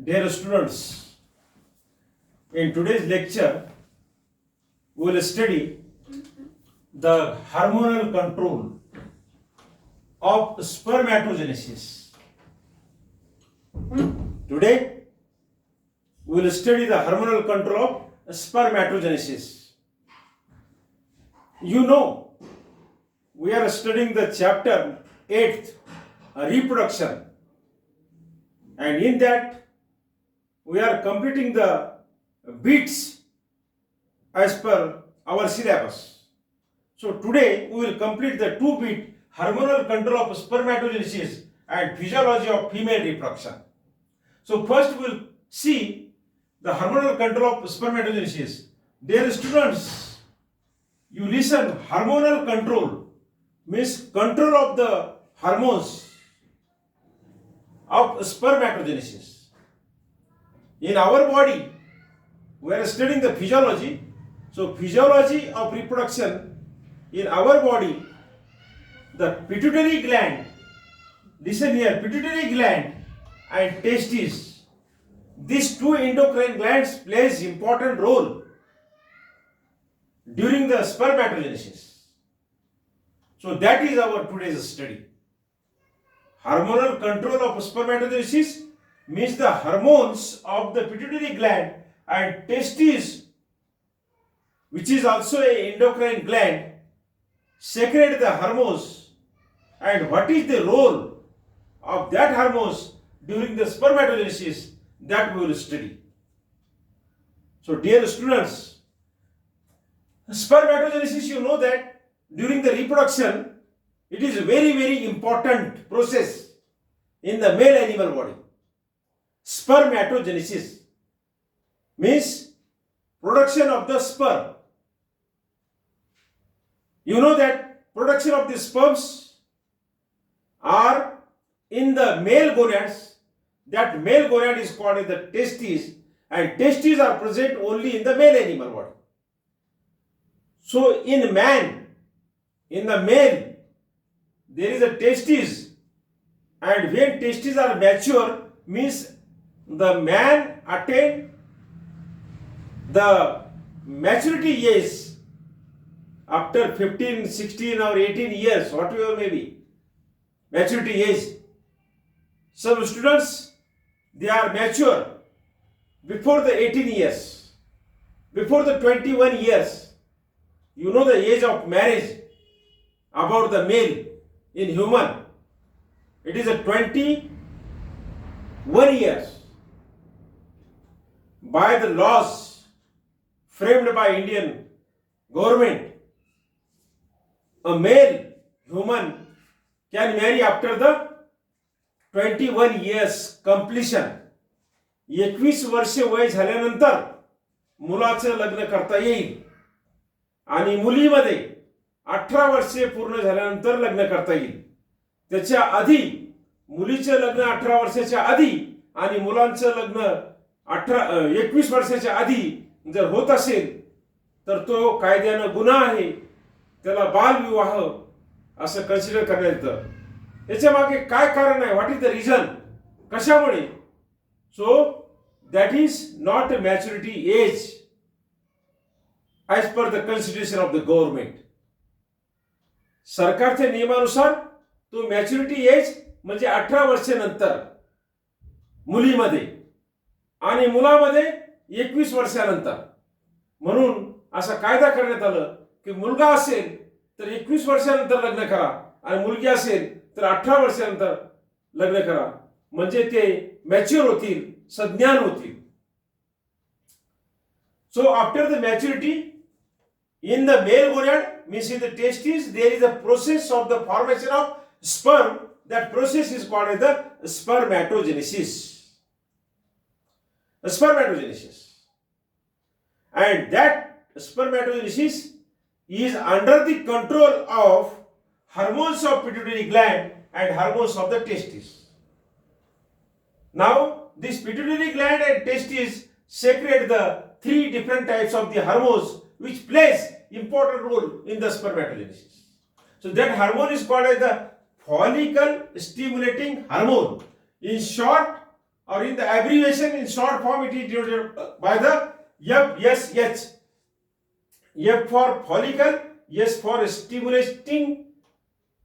Dear students, in today's lecture, we will study the hormonal control of spermatogenesis. Today, we will study the hormonal control of spermatogenesis. You know, we are studying the chapter 8th, reproduction, and in that, we are completing the beats as per our syllabus. So today we will complete the 2-bit hormonal control of spermatogenesis and physiology of female reproduction. So first we will see the hormonal control of spermatogenesis. Dear students, you listen, hormonal control means control of the hormones of spermatogenesis. In our body, we are studying the physiology. So physiology of reproduction in our body, the pituitary gland, listen here, pituitary gland and testes, these two endocrine glands plays important role during the spermatogenesis. So that is our today's study. Hormonal control of spermatogenesis means the hormones of the pituitary gland and testes, which is also an endocrine gland, secrete the hormones, and what is the role of that hormones during the spermatogenesis, that we will study. So dear students, spermatogenesis, you know that during the reproduction, it is a very, very important process in the male animal body. Spermatogenesis means production of the sperm. You know that production of the sperms are in the male gonads. That male gonad is called as the testes, and testes are present only in the male animal body. So in man, in the male, there is a testes, and when testes are mature, means the man attained the maturity age after 15, 16 or 18 years, whatever may be, maturity age. Some students, they are mature before the 18 years, before the 21 years. You know the age of marriage about the male in human. It is a 21 years. By the laws framed by Indian government, a male human can marry after the 21 years completion. 21 वर्षे वय झाल्यानंतर मुलाचं लग्न करता येईल आणि मुलीमध्ये 18 वर्षे पूर्ण झाल्यानंतर लग्न करता येईल. त्याच्या आधी मुलीचे लग्न 18 वर्षाच्या आधी आणि मुलांचं लग्न 21 वर्षाच्या आधी जर होत असेल तर तो कायद्यानं गुन्हा आहे, त्याला बालविवाह असं कन्सिडर करण्यात येतं. याच्या मागे काय कारण आहे, व्हॉट इज द रिझन, कशामुळे? So that is not a maturity age as per the consideration of the government. सरकारच्या नियमानुसार तो मॅच्युरिटी एज म्हणजे 18 वर्षानंतर मुलीमध्ये आणि मुलामध्ये 21 वर्षानंतर. म्हणून असा कायदा करण्यात आलं की मुलगा असेल तर 21 वर्षानंतर लग्न करा आणि मुलगी असेल तर 18 वर्षानंतर लग्न करा, म्हणजे ते मॅच्युअर होतील, सज्ञान होतील. So after the maturity in the male gonad, means in the testes, there is a process of the formation of sperm. That process is called as the spermatogenesis. Spermatogenesis. And that spermatogenesis is under the control of hormones of pituitary gland and hormones of the testes. Now, this pituitary gland and testes secrete the 3 different types of the hormones which plays important role in the spermatogenesis. So that hormone is called as the follicle stimulating hormone. In short, or in the abbreviation in short form it is denoted by the FSH. F for follicle, S for stimulating,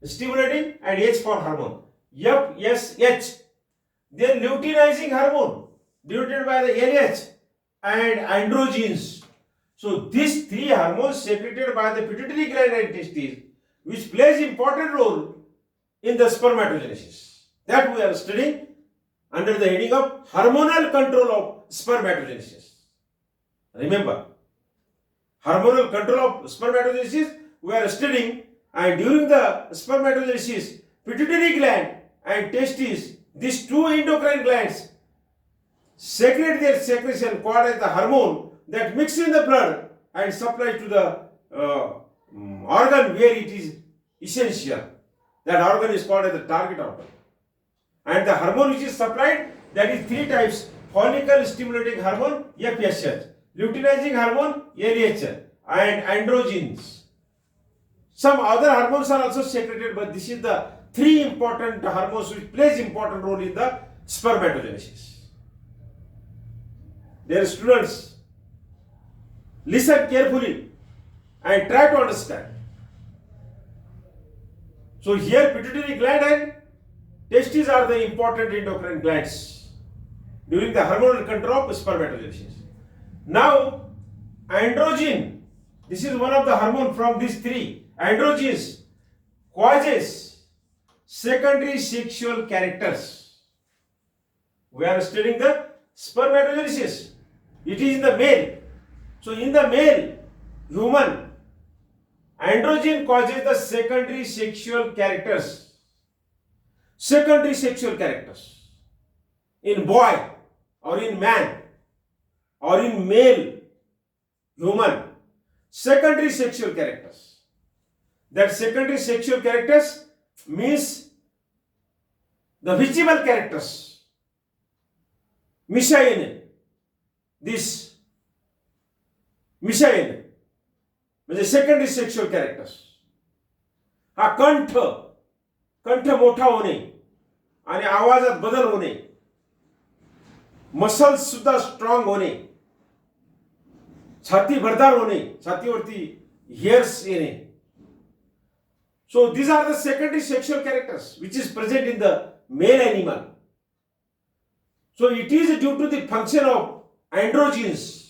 and H for hormone. FSH. Then luteinizing hormone denoted by the LH and androgens. So these three hormones secreted by the pituitary gland and testes, which plays important role in the spermatogenesis. That we are studying under the heading of hormonal control of spermatogenesis. Remember, hormonal control of spermatogenesis we are studying, and during the spermatogenesis, pituitary gland and testes, these two endocrine glands secrete their secretion called as the hormone that mix in the blood and supply to the organ where it is essential. That organ is called as the target organ. And the hormone which is supplied, that is three types: follicle stimulating hormone, FSH, luteinizing hormone, LH, and androgens. Some other hormones are also secreted, but this is the three important hormones which plays important role in the spermatogenesis. Dear students, listen carefully and try to understand. So here pituitary gland and testes are the important endocrine glands during the hormonal control of spermatogenesis. Now, androgen, this is one of the hormone from these three. Androgens causes secondary sexual characters. We are studying the spermatogenesis. It is in the male. So in the male human, androgen causes the secondary sexual characters. Secondary sexual characters. In boy or in man or in male human, secondary sexual characters. That secondary sexual characters means the visible characters. मिशायने, this मिशायने म्हणजे secondary sexual characters. हा कंठ मोठा होणे आणि आवाजात बदल होणे, muscles सुद्धा स्ट्रॉंग होणे, छाती भरदार होणे, छातीवरती हेअर्स येणे. So these are the secondary sexual characters which is present in the male animal. So it is due to the function of androgens.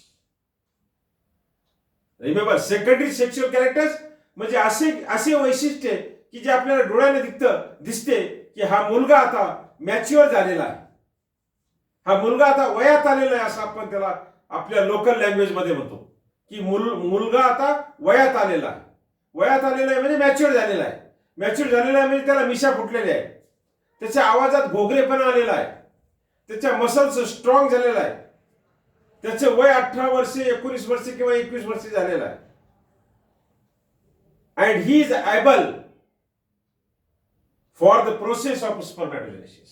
Remember, secondary sexual characters म्हणजे असे वैशिष्ट्य की जे आपल्याला डोळ्याने दिसते की हा मुलगा आता मॅच्युअर झालेला आहे, हा मुलगा आता वयात आलेला आहे, असं आपण त्याला आपल्या लोकल लँग्वेज मध्ये म्हणतो की मुलगा आता वयात आलेला आहे. वयात आलेला आहे म्हणजे मॅच्युअर झालेला आहे. मॅच्युअर झालेला आहे म्हणजे त्याला मिशा फुटलेल्या आहे, त्याच्या आवाजात घोगरेपणा आलेला आहे, त्याच्या मसल्स स्ट्रॉंग झालेला आहे, त्याचे वय 18 वर्षे 19 वर्षे किंवा 21 वर्षे झालेला आहे. And he is able for the process of spermatogenesis.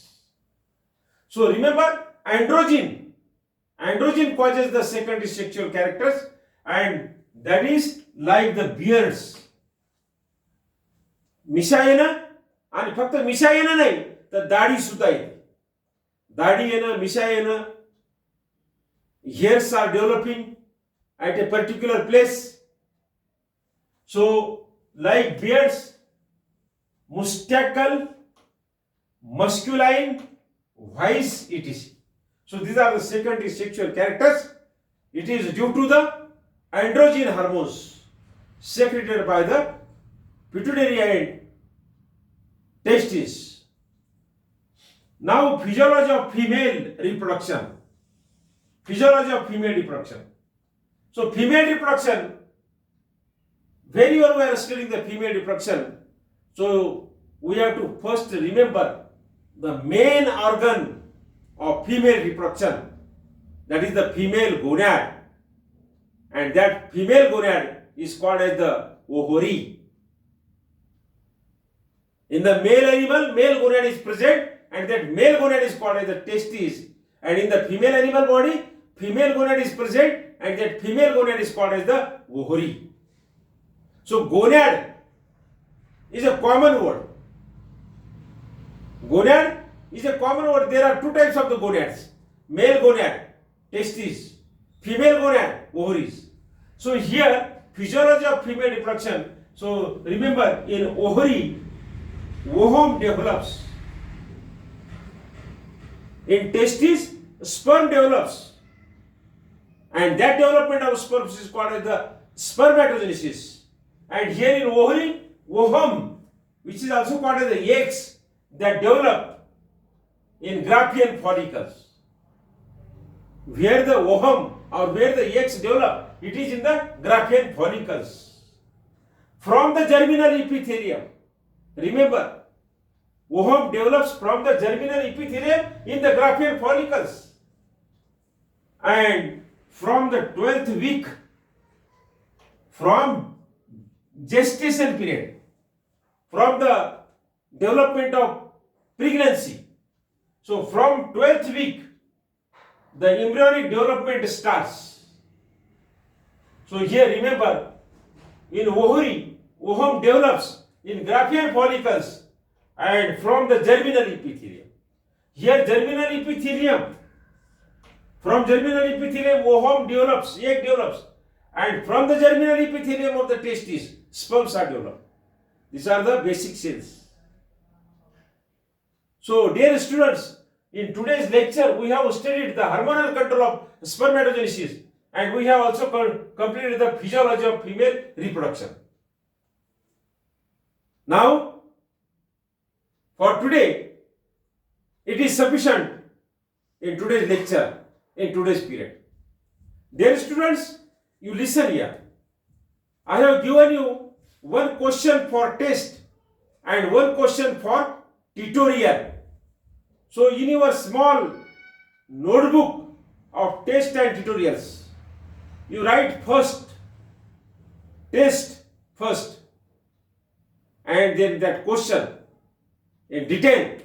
So remember, androgen causes the secondary sexual characters, and that is like the beards. मिशा येणं, आणि फक्त मिशा येणं नाही तर दाढी सुद्धा येते. दाढी येणं, मिशा येणं, hairs are developing at a particular place. So like beards, mustacal, masculine, vice, etc. So these are the secondary sexual characters. It is due to the androgen hormones secreted by the pituitary and testes. Now physiology of female reproduction. Physiology of female reproduction. So female reproduction, very well we are studying the female reproduction. So we have to first remember the main organ of female reproduction, that is the female gonad, and that female gonad is called as the ovary. In the male animal, male gonad is present, and that male gonad is called as the testes. And in the female animal body, female gonad is present, and that female gonad is called as the ovary. So gonad is a common word. Gonad is a common word. There are two types of the gonads. male gonad, testes, female gonad, ovaries. So here, physiology of female reproduction. So remember, in ovary, ovum develops. In testes, sperm develops. And that development of sperm is called as the spermatogenesis. And here in ovary, ovum, which is also called as the eggs that develop in Graafian follicles. Where the ovum or where the eggs develop, it is in the Graafian follicles. From the germinal epithelium, remember, ovum develops from the germinal epithelium in the Graafian follicles. And from the 12th week, from gestation period, from the development of pregnancy. So from 12th week, the embryonic development starts. So here remember, in ovary, ovum develops in Graafian follicles and from the germinal epithelium. Here germinal epithelium, from germinal epithelium ovum develops, egg develops, and from the germinal epithelium of the testes, sperms are developed. These are the basic cells. So dear students, in today's lecture we have studied the hormonal control of spermatogenesis and we have also completed the physiology of female reproduction. Now, for today, it is sufficient in today's lecture, in today's period. Dear students, you listen here. I have given you one question for test and one question for tutorial. So in your small notebook of test and tutorials, you write first, test first, and then that question in detail.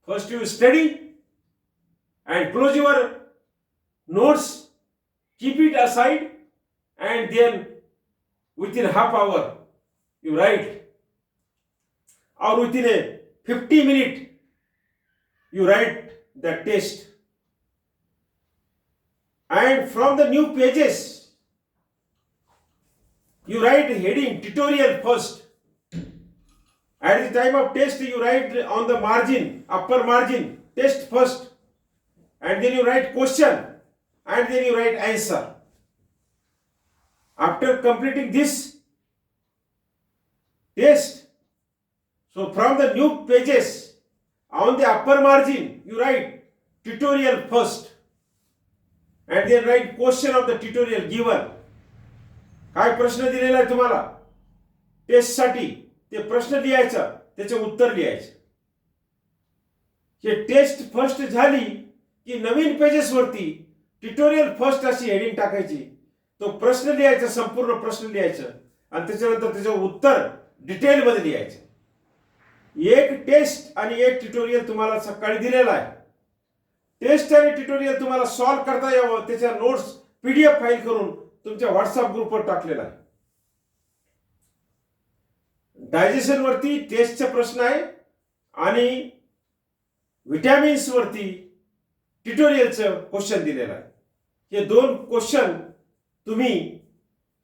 First you study and close your notes, keep it aside, and then within half hour you write, or within a 50 minute you write the test. And from the new pages you write heading tutorial first. At the time of test you write on the margin, upper margin, test first, and then you write question and then you write answer. After completing this test, so from the new pages on the upper margin you write tutorial first and then write question of the tutorial given. काय प्रश्न दिलेला आहे तुम्हाला test साठी, ते प्रश्न लिहायचा, त्याचे उत्तर लिहायचे. हे टेस्ट फर्स्ट झाली की नवीन पेजेस वरती ट्युटोरियल फर्स्ट अशी हेडिंग टाकायची. तो प्रश्न लिहायचा, संपूर्ण प्रश्न लिहायचा आणि त्याच्यानंतर त्याचं उत्तर डिटेल मध्ये लिहायचं. एक टेस्ट आणि एक ट्युटोरियल तुम्हाला सकाळी दिलेला आहे. टेस्ट आणि ट्युटोरियल तुम्हाला सॉल्व्ह करता यावं त्याच्या नोट्स पीडीएफ फाईल करून तुमच्या व्हॉट्सअप ग्रुपवर टाकलेला आहे. डायजेशन वरती टेस्टचे प्रश्न आहे आणि विटॅमिन्स वरती ट्युटोरियलचं क्वेश्चन दिलेलं आहे. हे दोन क्वेश्चन तुम्ही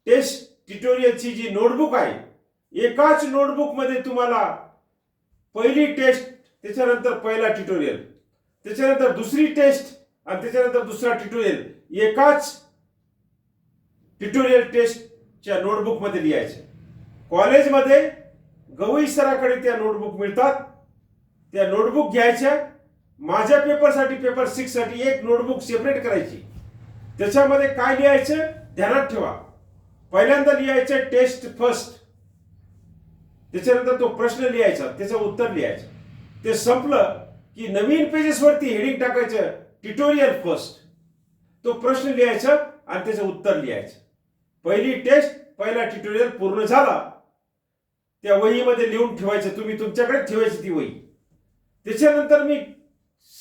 टेस्ट ट्युटोरियलची जी नोटबुक आहे, एकाच नोटबुक मध्ये तुम्हाला पहिली टेस्ट, त्याच्यानंतर पहिला ट्युटोरियल, त्याच्यानंतर दुसरी टेस्ट आणि त्याच्यानंतर दुसरा ट्युटोरियल एकाच ट्युटोरियल टेस्टच्या नोटबुक मध्ये लिहायचे. कॉलेजमध्ये गवई सराकडे त्या नोटबुक मिळतात. त्या नोटबुक घ्यायच्या. माझ्या पेपरसाठी, पेपर 6 साठी एक नोटबुक सेपरेट करायची. त्याच्यामध्ये काय लिहायचं ध्यानात ठेवा. पहिल्यांदा लिहायचं टेस्ट फर्स्ट, त्याच्यानंतर तो प्रश्न लिहायचा, त्याचं उत्तर लिहायचं. ते संपलं की नवीन पेजेस वरती हेडिंग टाकायचं ट्युटोरियल फर्स्ट, तो प्रश्न लिहायचा आणि त्याचं उत्तर लिहायचं. पहिली टेस्ट, पहिला ट्युटोरियल पूर्ण झाला, त्या वहीमध्ये लिहून ठेवायचं. तुम्ही तुमच्याकडे ठेवायची ती वही. त्याच्यानंतर मी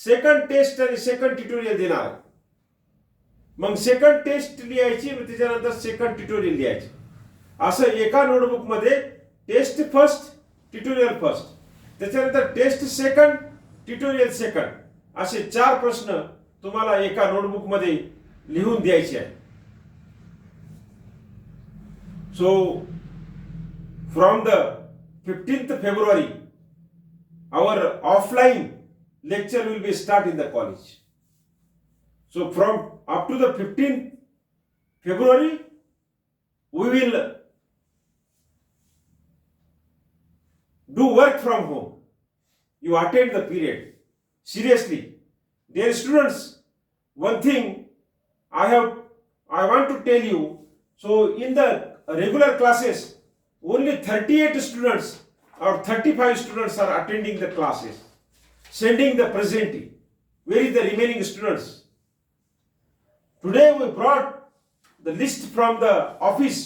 सेकंड टेस्ट आणि सेकंड ट्युटोरियल देणार. मग सेकंड टेस्ट लिहायची, त्याच्यानंतर सेकंड ट्युटोरियल लिहायचं. असं एका नोटबुक मध्ये टेस्ट फर्स्ट, ट्युटोरियल फर्स्ट, त्याच्यानंतर टेस्ट सेकंड, ट्युटोरियल सेकंड, असे 4 प्रश्न तुम्हाला एका नोटबुकमध्ये लिहून द्यायची आहे. So from the 15th February our offline lecture will be start in the college. So from up to the 15th February we will do work from home. You attend the period. Seriously, dear students, one thing I want to tell you. So in the regular classes, only 38 students or 35 students are attending the classes, sending the presenting. Where is the remaining students? Today we brought the list from the office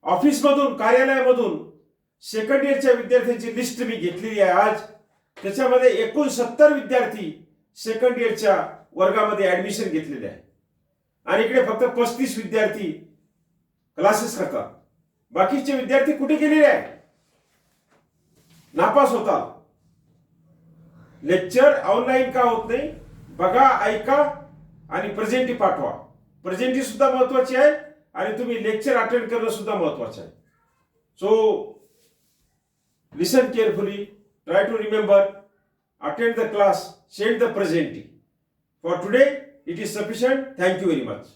मधून, कार्यालयामधून second इयरच्या विद्यार्थ्यांची list मी घेतलेली आहे आज. त्याच्यामध्ये 69 विद्यार्थी second इयरच्या वर्गामध्ये admission घेतलेले आहे आणि इकडे फक्त 35 विद्यार्थी क्लासेस करतात. बाकीचे विद्यार्थी कुठे गेलेले आहे? नापास होता. लेक्चर ऑनलाईन का होत नाही? बघा, ऐका आणि प्रेझेंटी पाठवा. प्रेझेंटी सुद्धा महत्वाची आहे आणि तुम्ही लेक्चर अटेंड करणं सुद्धा महत्वाचं आहे. सो listen carefully, try to remember, attend the class, send the presenting. For today, it is sufficient. Thank you very much.